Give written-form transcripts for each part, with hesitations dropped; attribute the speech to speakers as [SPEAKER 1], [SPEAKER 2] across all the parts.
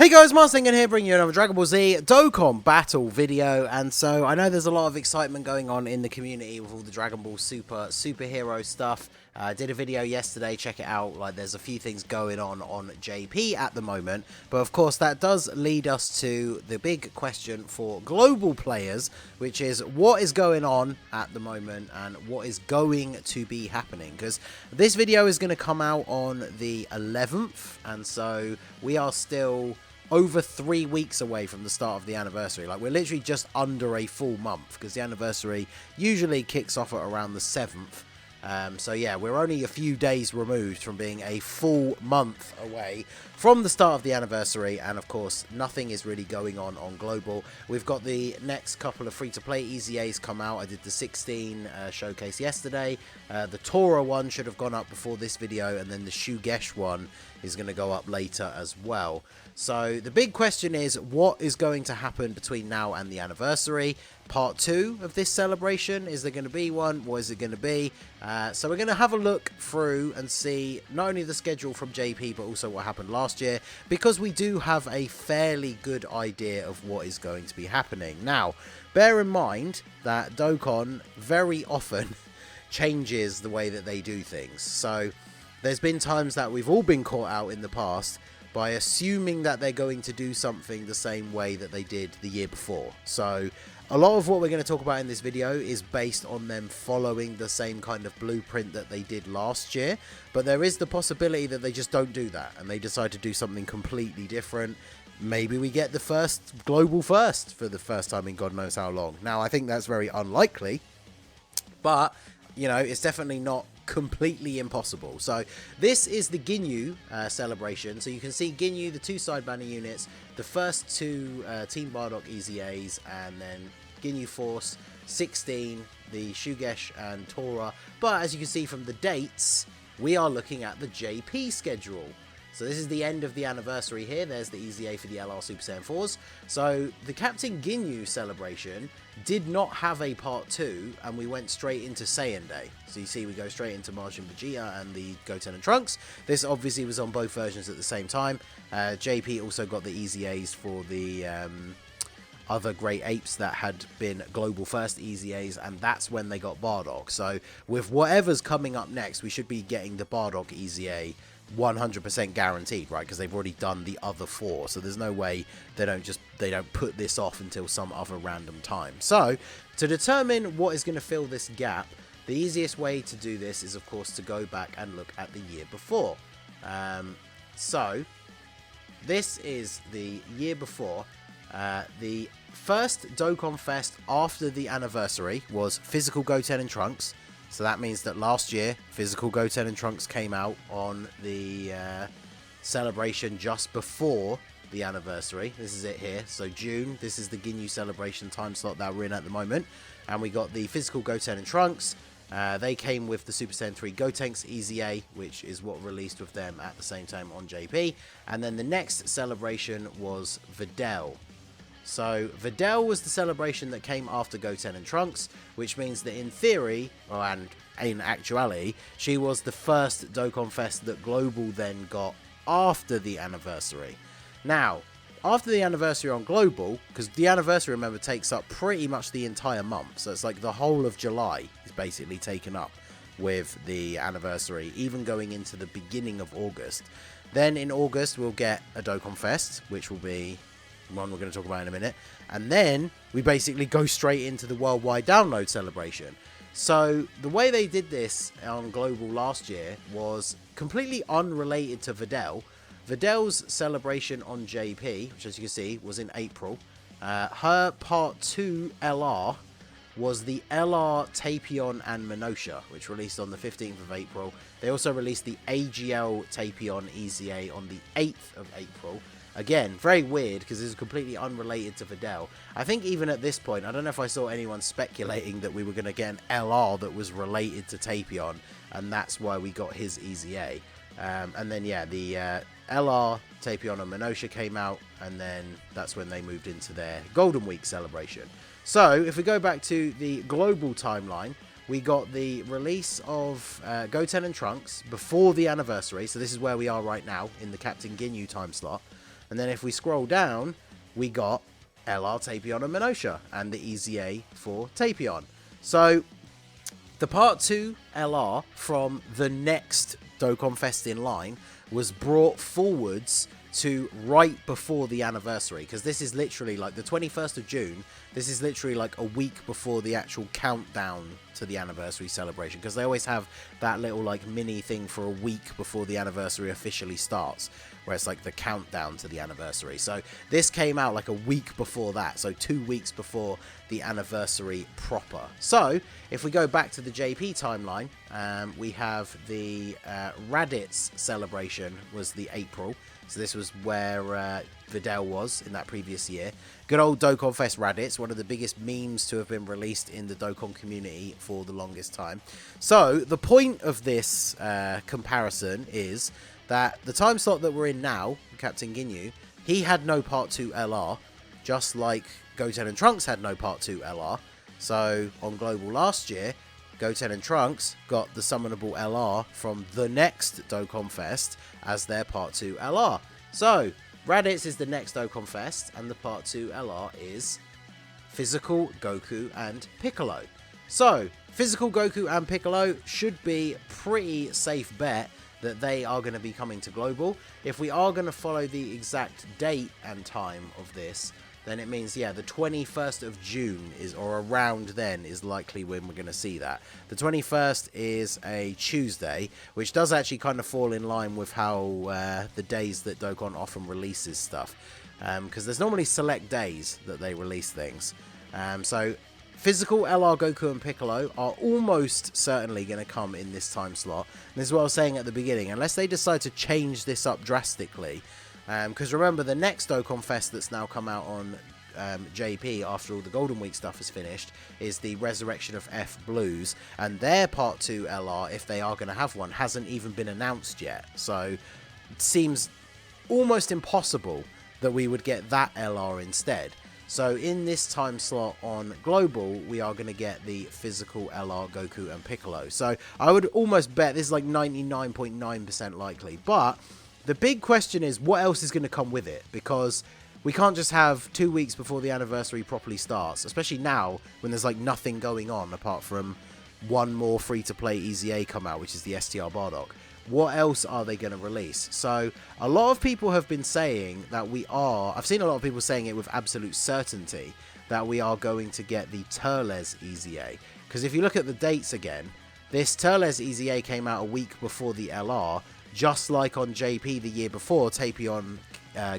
[SPEAKER 1] Hey guys, Marsingen here, bringing you another Dragon Ball Z Dokkan battle video. And so I know there's a lot of excitement going on in the community with all the Dragon Ball superhero stuff. I did a video yesterday, check it out. Like, there's a few things going on JP at the moment, but of course that does lead us to the big question for global players, which is what is going on at the moment and what is going to be happening, because this video is going to come out on the 11th, and so we are still over 3 weeks away from the start of the anniversary. Like, we're literally just under a full month, because the anniversary usually kicks off at around the 7th. So yeah, we're only a few days removed from being a full month away from the start of the anniversary, and of course nothing is really going on global. We've got the next couple of free-to-play EZAs come out. I did the 16 showcase yesterday. The Tora one should have gone up before this video, and then the Shugesh one is going to go up later as well. So the big question is, what is going to happen between now and the anniversary? Part 2 of this celebration, is there going to be one? What is it going to be? So we're going to have a look through and see not only the schedule from JP, but also what happened last year, because we do have a fairly good idea of what is going to be happening. Now, bear in mind that Dokkan very often changes the way that they do things. So there's been times that we've all been caught out in the past by assuming that they're going to do something the same way that they did the year before. So a lot of what we're going to talk about in this video is based on them following the same kind of blueprint that they did last year, but there is the possibility that they just don't do that and they decide to do something completely different. Maybe we get the first global first for the first time in God knows how long. Now, I think that's very unlikely, but you know, it's definitely not completely impossible. So this is the Ginyu celebration. So you can see Ginyu, the 2 side banner units, the first 2 Team Bardock EZAs, and then Ginyu Force 16, the Shugesh and Tora. But as you can see from the dates, we are looking at the JP schedule. So this is the end of the anniversary here. There's the EZA for the LR Super Saiyan 4s. So the Captain Ginyu celebration did not have a part 2, and we went straight into Saiyan Day. So you see we go straight into Majin Vegeta and the Goten and Trunks. This obviously was on both versions at the same time. JP also got the EZAs for the other Great Apes that had been global first EZAs, and that's when they got Bardock. So with whatever's coming up next, we should be getting the Bardock EZA 100% guaranteed, right? Because they've already done the other 4, so there's no way they don't put this off until some other random time. So to determine what is going to fill this gap, the easiest way to do this is of course to go back and look at the year before. So this is the year before. The first Dokkan Fest after the anniversary was Physical Goten and Trunks. So that means that last year, Physical Goten and Trunks came out on the celebration just before the anniversary. This is it here. So June, this is the Ginyu celebration time slot that we're in at the moment. And we got the Physical Goten and Trunks. They came with the Super Saiyan 3 Gotenks EZA, which is what released with them at the same time on JP. And then the next celebration was Videl. So Videl was the celebration that came after Goten and Trunks, which means that in theory, and in actuality, she was the first Dokkan Fest that Global then got after the anniversary. Now, after the anniversary on Global, because the anniversary, remember, takes up pretty much the entire month, so it's like the whole of July is basically taken up with the anniversary, even going into the beginning of August. Then in August, we'll get a Dokkan Fest, which will be one we're going to talk about in a minute, and then we basically go straight into the worldwide download celebration. So the way they did this on Global last year was completely unrelated to Videl. Videl's celebration on JP, which as you can see was in April, her part 2 LR was the LR Tapion and Minosha, which released on the 15th of April. They also released the AGL Tapion EZA on the 8th of April. Again, very weird, because this is completely unrelated to Videl. I think even at this point, I don't know if I saw anyone speculating that we were going to get an LR that was related to Tapion, and that's why we got his EZA. And then, yeah, the LR, Tapion, and Minosha came out, and then that's when they moved into their Golden Week celebration. So, if we go back to the global timeline, we got the release of Goten and Trunks before the anniversary, so this is where we are right now, in the Captain Ginyu time slot. And then if we scroll down, we got LR, Tapion, and Minosha, and the EZA for Tapion. So the Part 2 LR from the next Dokkan Fest in line was brought forwards to right before the anniversary, because this is literally like the 21st of June. This is literally like a week before the actual countdown to the anniversary celebration, because they always have that little like mini thing for a week before the anniversary officially starts, where it's like the countdown to the anniversary. So this came out like a week before that, so 2 weeks before the anniversary proper. So if we go back to the JP timeline, we have the Raditz celebration was the April. So this was where Videl was in that previous year. Good old Dokkan Fest Raditz, one of the biggest memes to have been released in the Dokkan community for the longest time. So the point of this comparison is that the time slot that we're in now, Captain Ginyu, he had no Part 2 LR, just like Goten and Trunks had no Part 2 LR. So on Global last year, Goten and Trunks got the summonable LR from the next Dokkan Fest as their Part 2 LR. So Raditz is the next Dokkan Fest, and the Part 2 LR is Physical, Goku, and Piccolo. So Physical, Goku, and Piccolo should be pretty safe bet that they are going to be coming to Global. If we are going to follow the exact date and time of this, then it means, yeah, the 21st of June is, or around then, is likely when we're going to see that. The 21st is a Tuesday, which does actually kind of fall in line with how the days that Dokkan often releases stuff. Because there's normally select days that they release things. So Physical, LR, Goku, and Piccolo are almost certainly going to come in this time slot. And this is what I was saying at the beginning. Unless they decide to change this up drastically. Because remember, the next Dokkan Fest that's now come out on JP after all the Golden Week stuff is finished is the Resurrection of F Blues, and their Part 2 LR, if they are going to have one, hasn't even been announced yet. So it seems almost impossible that we would get that LR instead. So in this time slot on Global, we are going to get the Physical LR, Goku, and Piccolo. So I would almost bet this is like 99.9% likely, but the big question is, what else is going to come with it? Because we can't just have 2 weeks before the anniversary properly starts, especially now when there's like nothing going on apart from one more free-to-play EZA come out, which is the STR Bardock. What else are they going to release? So a lot of people have been saying that I've seen a lot of people saying it with absolute certainty, that we are going to get the Turles EZA. Because if you look at the dates again, this Turles EZA came out a week before the LR, just like on JP the year before, Tapion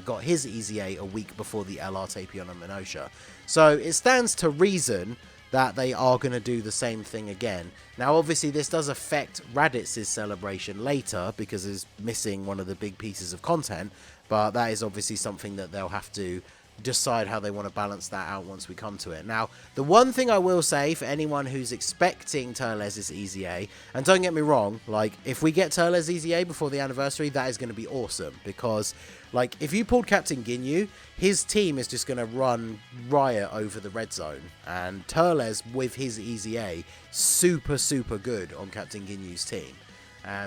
[SPEAKER 1] got his EZA a week before the LR, Tapion, and Minosha. So it stands to reason that they are going to do the same thing again. Now, obviously, this does affect Raditz's celebration later, because it's missing one of the big pieces of content, but that is obviously something that they'll have to decide how they want to balance that out once we come to it. Now, the one thing I will say for anyone who's expecting Turles' EZA, and don't get me wrong, like, if we get Turles' EZA before the anniversary, that is going to be awesome, because, like, if you pulled Captain Ginyu, his team is just going to run riot over the red zone, and Turles with his EZA, super, super good on Captain Ginyu's team.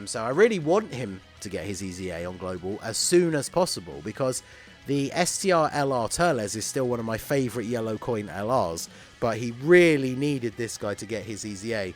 [SPEAKER 1] So I really want him to get his EZA on Global as soon as possible, because the STR LR Turles is still one of my favourite yellow coin LRs, but he really needed this guy to get his EZA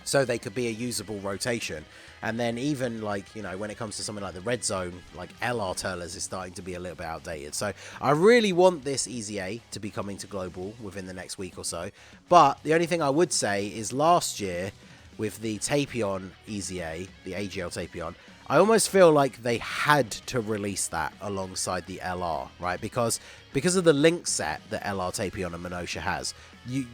[SPEAKER 1] so they could be a usable rotation. And then even, like, you know, when it comes to something like the red zone, like LR Turles is starting to be a little bit outdated. So I really want this EZA to be coming to Global within the next week or so. But the only thing I would say is last year with the Tapion EZA, the AGL Tapion, I almost feel like they had to release that alongside the LR, right? Because of the link set that LR Tapion and Minosha has,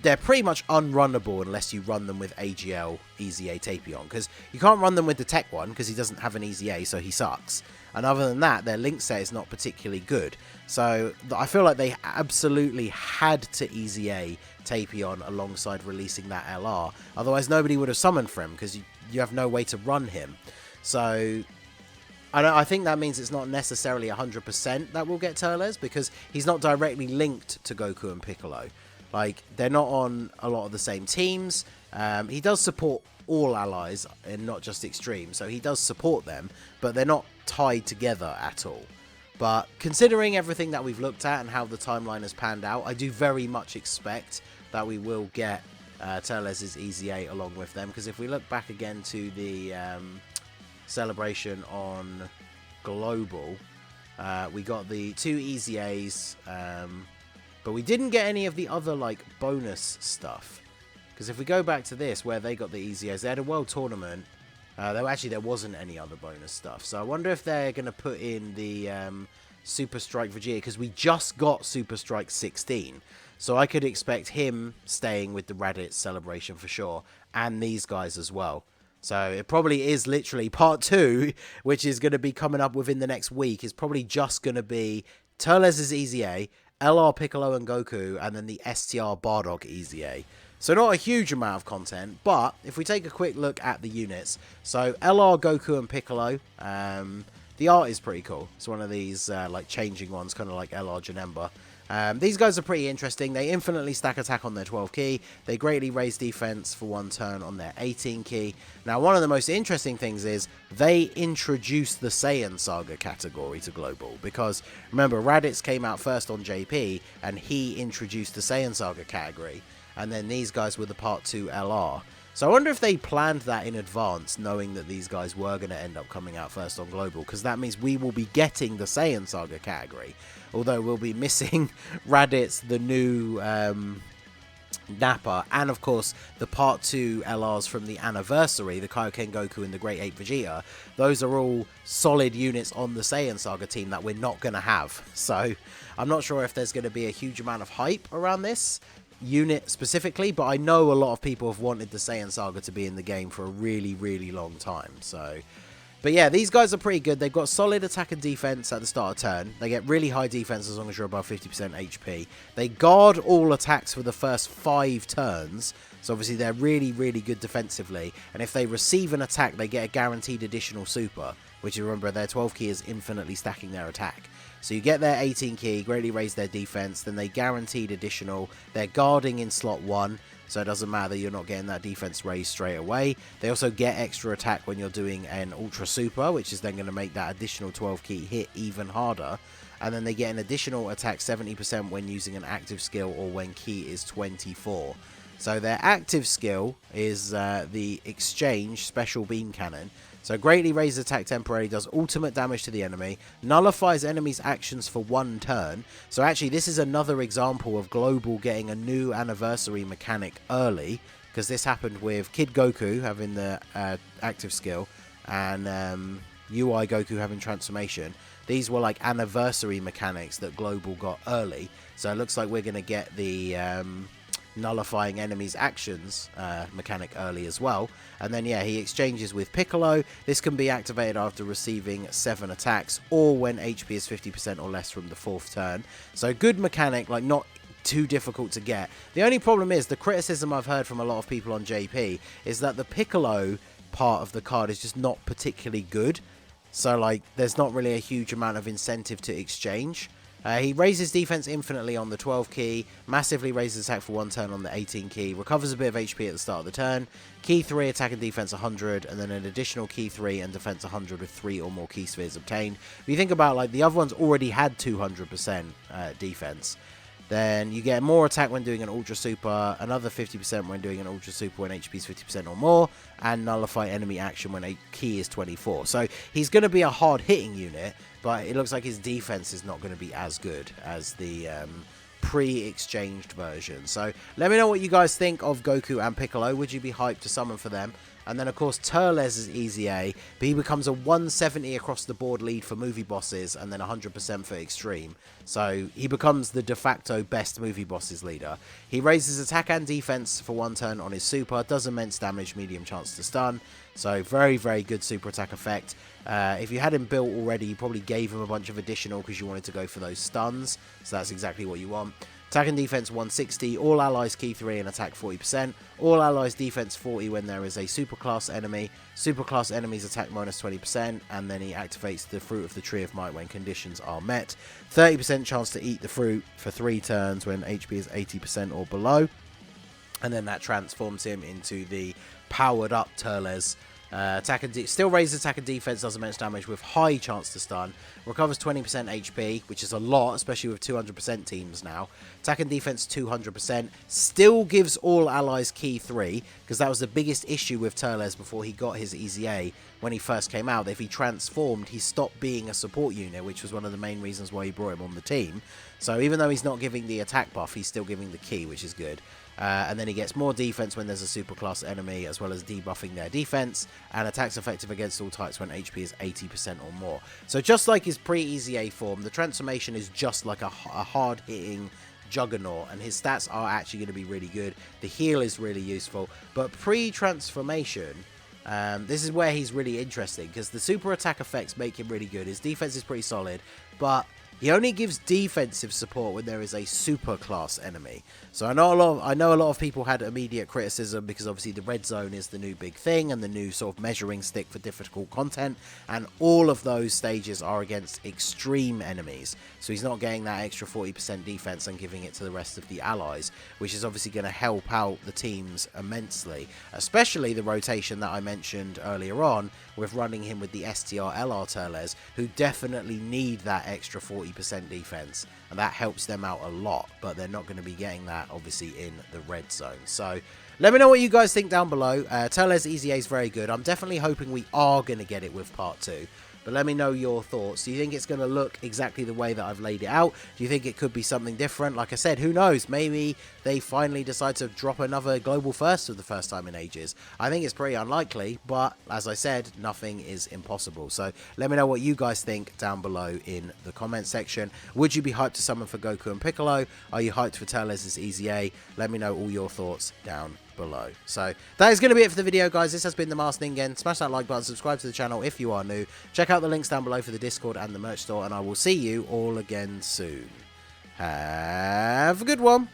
[SPEAKER 1] they're pretty much unrunnable unless you run them with AGL EZA Tapion, because you can't run them with the tech one because he doesn't have an EZA, so he sucks. And other than that, their link set is not particularly good. So I feel like they absolutely had to EZA Tapion alongside releasing that LR. Otherwise, nobody would have summoned for him because you have no way to run him. So I think that means it's not necessarily 100% that we'll get Turles, because he's not directly linked to Goku and Piccolo. Like, they're not on a lot of the same teams. He does support all allies and not just Extreme, so he does support them, but they're not tied together at all. But considering everything that we've looked at and how the timeline has panned out, I do very much expect that we will get Turles EZA along with them. Because if we look back again to the celebration on Global, we got the 2 EZAs, but we didn't get any of the other like bonus stuff. Because if we go back to this, where they got the EZAs, they had a world tournament. Though actually there wasn't any other bonus stuff. So I wonder if they're going to put in the Super Strike Vegeta, because we just got Super Strike 16. So I could expect him staying with the Raditz celebration for sure, and these guys as well. So it probably is literally part 2, which is going to be coming up within the next week, is probably just going to be Turles EZA, LR Piccolo and Goku, and then the STR Bardock EZA. So not a huge amount of content, but if we take a quick look at the units, so LR, Goku, and Piccolo, the art is pretty cool. It's one of these like changing ones, kind of like LR Janemba. These guys are pretty interesting. They infinitely stack attack on their 12 key. They greatly raise defense for 1 turn on their 18 key. Now, one of the most interesting things is they introduced the Saiyan Saga category to Global. Because, remember, Raditz came out first on JP, and he introduced the Saiyan Saga category. And then these guys were the Part 2 LR. So I wonder if they planned that in advance, knowing that these guys were going to end up coming out first on Global, because that means we will be getting the Saiyan Saga category. Although we'll be missing Raditz, the new Nappa, and of course the Part 2 LRs from the Anniversary, the Kaioken Goku and the Great Ape Vegeta. Those are all solid units on the Saiyan Saga team that we're not going to have. So I'm not sure if there's going to be a huge amount of hype around this unit specifically, but I know a lot of people have wanted the Saiyan Saga to be in the game for a really, really long time. So, but yeah, these guys are pretty good. They've got solid attack and defense at the start of turn. They get really high defense as long as you're above 50% HP. They guard all attacks for the first 5 turns. So obviously they're really, really good defensively. And if they receive an attack, they get a guaranteed additional super, which, remember, their 12 key is infinitely stacking their attack. So you get their 18 key, greatly raise their defense, then they guaranteed additional. They're guarding in slot 1, so it doesn't matter, you're not getting that defense raised straight away. They also get extra attack when you're doing an Ultra Super, which is then going to make that additional 12 key hit even harder. And then they get an additional attack 70% when using an active skill or when key is 24. So their active skill is the Exchange Special Beam Cannon. So greatly raises attack temporarily, does ultimate damage to the enemy, nullifies enemies' actions for 1 turn. So actually this is another example of Global getting a new Anniversary mechanic early, because this happened with Kid Goku having the active skill and UI Goku having transformation. These were like Anniversary mechanics that Global got early. So it looks like we're going to get the nullifying enemies' actions mechanic early as well. And then yeah, he exchanges with Piccolo. This can be activated after receiving 7 attacks or when HP is 50% or less from the 4th turn. So good mechanic, like not too difficult to get. The only problem is the criticism I've heard from a lot of people on JP is that the Piccolo part of the card is just not particularly good. So like there's not really a huge amount of incentive to exchange. He raises defense infinitely on the 12 key, massively raises attack for 1 turn on the 18 key, recovers a bit of HP at the start of the turn, key 3, attack and defense 100, and then an additional key 3 and defense 100 with 3 or more key spheres obtained. If you think about, like, the other ones already had 200% defense. Then you get more attack when doing an Ultra Super, another 50% when doing an Ultra Super when HP is 50% or more, and nullify enemy action when a key is 24. So he's going to be a hard-hitting unit, but it looks like his defense is not going to be as good as the pre-exchanged version. So let me know what you guys think of Goku and Piccolo. Would you be hyped to summon for them? And then, of course, Turles is EZA, but he becomes a 170 across the board lead for movie bosses and then 100% for extreme. So he becomes the de facto best movie bosses leader. He raises attack and defense for 1 turn on his super, does immense damage, medium chance to stun. So very, very good super attack effect. If you had him built already, you probably gave him a bunch of additional because you wanted to go for those stuns. So that's exactly what you want. Attack and defense 160, all allies key 3 and attack 40%, all allies defense 40 when there is a superclass enemy, superclass enemies attack minus 20%, and then he activates the Fruit of the Tree of Might when conditions are met. 30% chance to eat the fruit for 3 turns when HP is 80% or below, and then that transforms him into the powered up Turles. Still raises attack and defense, does immense damage with high chance to stun. Recovers 20% HP, which is a lot, especially with 200% teams now. Attack and defense 200%. Still gives all allies key 3, because that was the biggest issue with Turles before he got his EZA when he first came out. If he transformed, he stopped being a support unit, which was one of the main reasons why he brought him on the team. So even though he's not giving the attack buff, he's still giving the key, which is good. And then he gets more defense when there's a superclass enemy, as well as debuffing their defense, and attacks effective against all types when HP is 80% or more. So just like his pre-EZA form, the transformation is just like a hard-hitting juggernaut, and his stats are actually going to be really good. The heal is really useful, but pre-transformation, this is where he's really interesting, because the super attack effects make him really good. His defense is pretty solid, but he only gives defensive support when there is a super class enemy. So I know a lot of people had immediate criticism because obviously the red zone is the new big thing and the new sort of measuring stick for difficult content, and all of those stages are against extreme enemies. So he's not getting that extra 40% defense and giving it to the rest of the allies, which is obviously going to help out the teams immensely, especially the rotation that I mentioned earlier on with running him with the STR LR Turles, who definitely need that extra 40% defense, and that helps them out a lot, but they're not going to be getting that obviously in the red zone. So let me know what you guys think down below. Turles EZA is very good. I'm definitely hoping we are going to get it with part 2. But let me know your thoughts. Do you think it's going to look exactly the way that I've laid it out? Do you think it could be something different? Like I said, who knows? Maybe they finally decide to drop another global first for the first time in ages. I think it's pretty unlikely, but as I said, nothing is impossible. So let me know what you guys think down below in the comment section. Would you be hyped to summon for Goku and Piccolo? Are you hyped for Turles' EZA? Let me know all your thoughts down below. So that is going to be it for the video, guys. This has been the Masked Ningen. Smash that like button, subscribe to the channel if you are new, check out the links down below for the Discord and the merch store, and I will see you all again soon. Have a good one.